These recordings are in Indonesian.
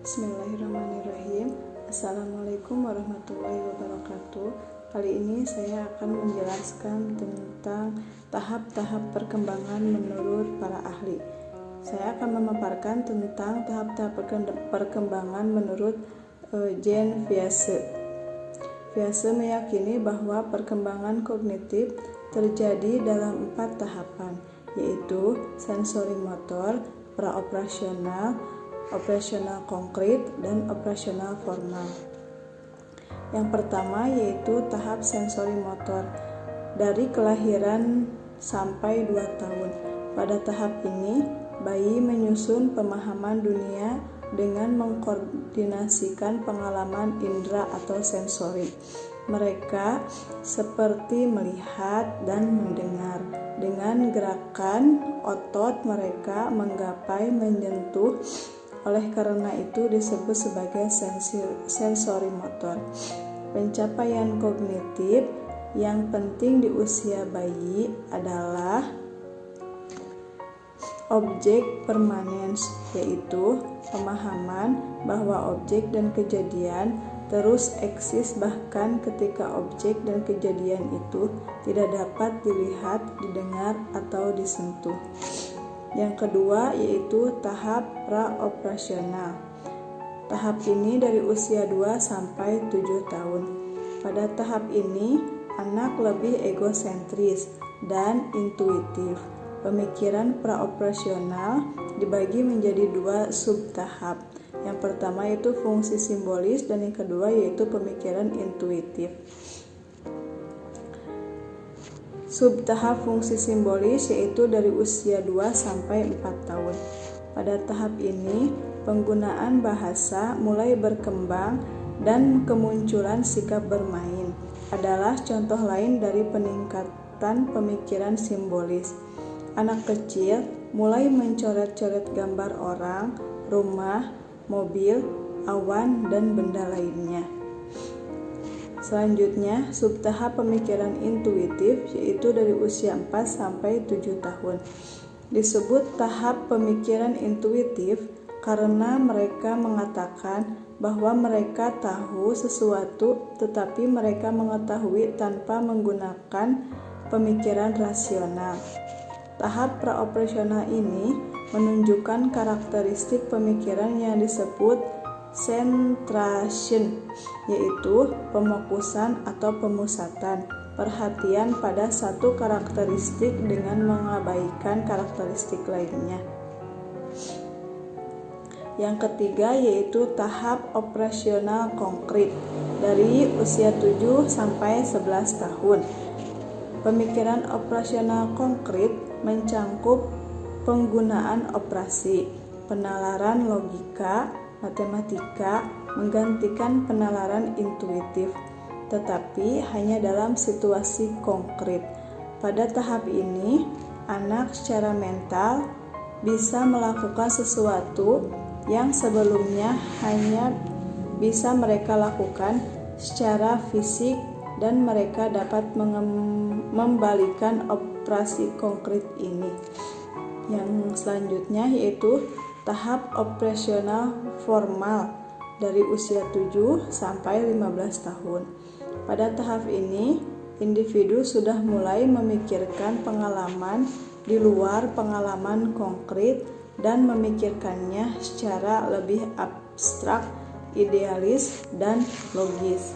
Bismillahirrahmanirrahim. Assalamualaikum warahmatullahi wabarakatuh. Kali ini saya akan menjelaskan tentang tahap-tahap perkembangan menurut para ahli. Saya akan memaparkan tentang tahap-tahap perkembangan menurut Jean Piaget. Piaget meyakini bahwa perkembangan kognitif terjadi dalam 4 tahapan, yaitu sensori motor, praoperasional, operasional konkret, dan operasional formal. Yang pertama yaitu tahap sensori motor, dari kelahiran sampai 2 tahun. Pada tahap ini, bayi menyusun pemahaman dunia dengan mengkoordinasikan pengalaman indera atau sensori. Mereka seperti melihat dan mendengar. Dengan gerakan otot mereka menggapai, menyentuh. Oleh karena itu disebut sebagai sensori motor. Pencapaian kognitif yang penting di usia bayi adalah objek permanens, yaitu pemahaman bahwa objek dan kejadian terus eksis bahkan ketika objek dan kejadian itu tidak dapat dilihat, didengar, atau disentuh. Yang kedua yaitu tahap praoperasional. Tahap ini dari usia 2 sampai 7 tahun. Pada tahap ini, anak lebih egosentris dan intuitif. Pemikiran praoperasional dibagi menjadi 2 subtahap. Yang pertama yaitu fungsi simbolis dan yang kedua yaitu pemikiran intuitif. Subtahap fungsi simbolis yaitu dari usia 2 sampai 4 tahun. Pada tahap ini, penggunaan bahasa mulai berkembang dan kemunculan sikap bermain adalah contoh lain dari peningkatan pemikiran simbolis. Anak kecil mulai mencoret-coret gambar orang, rumah, mobil, awan, dan benda lainnya. Selanjutnya, subtahap pemikiran intuitif yaitu dari usia 4 sampai 7 tahun. Disebut tahap pemikiran intuitif karena mereka mengatakan bahwa mereka tahu sesuatu tetapi mereka mengetahui tanpa menggunakan pemikiran rasional. Tahap praoperasional ini menunjukkan karakteristik pemikiran yang disebut centration, yaitu pemokusan atau pemusatan perhatian pada satu karakteristik dengan mengabaikan karakteristik lainnya. Yang ketiga yaitu tahap operasional konkret, dari usia 7 sampai 11 tahun. Pemikiran operasional konkret mencangkup penggunaan operasi, penalaran logika, matematika menggantikan penalaran intuitif, tetapi hanya dalam situasi konkret. Pada tahap ini, anak secara mental bisa melakukan sesuatu yang sebelumnya hanya bisa mereka lakukan secara fisik dan mereka dapat membalikan operasi konkret ini. Yang selanjutnya yaitu tahap operasional formal dari usia 7 sampai 15 tahun. Pada tahap ini, individu sudah mulai memikirkan pengalaman di luar pengalaman konkret dan memikirkannya secara lebih abstrak, idealis, dan logis.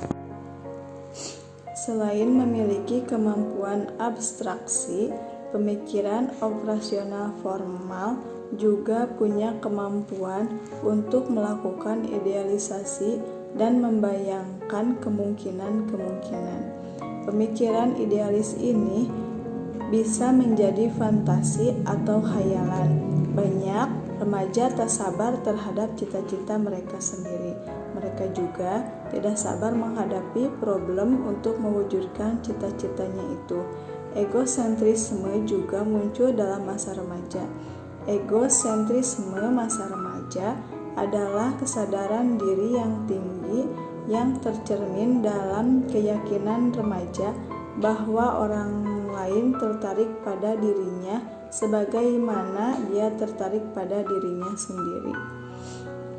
Selain memiliki kemampuan abstraksi, pemikiran operasional formal juga punya kemampuan untuk melakukan idealisasi dan membayangkan kemungkinan-kemungkinan. Pemikiran idealis ini bisa menjadi fantasi atau khayalan. Banyak remaja tak sabar terhadap cita-cita mereka sendiri. Mereka juga tidak sabar menghadapi problem untuk mewujudkan cita-citanya itu. Egosentrisme juga muncul dalam masa remaja. Egosentrisme masa remaja adalah kesadaran diri yang tinggi yang tercermin dalam keyakinan remaja bahwa orang lain tertarik pada dirinya sebagaimana dia tertarik pada dirinya sendiri.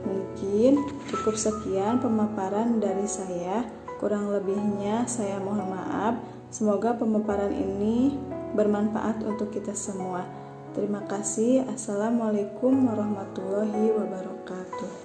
Mungkin cukup sekian pemaparan dari saya. Kurang lebihnya saya mohon maaf. Semoga pemaparan ini bermanfaat untuk kita semua. Terima kasih. Assalamualaikum warahmatullahi wabarakatuh.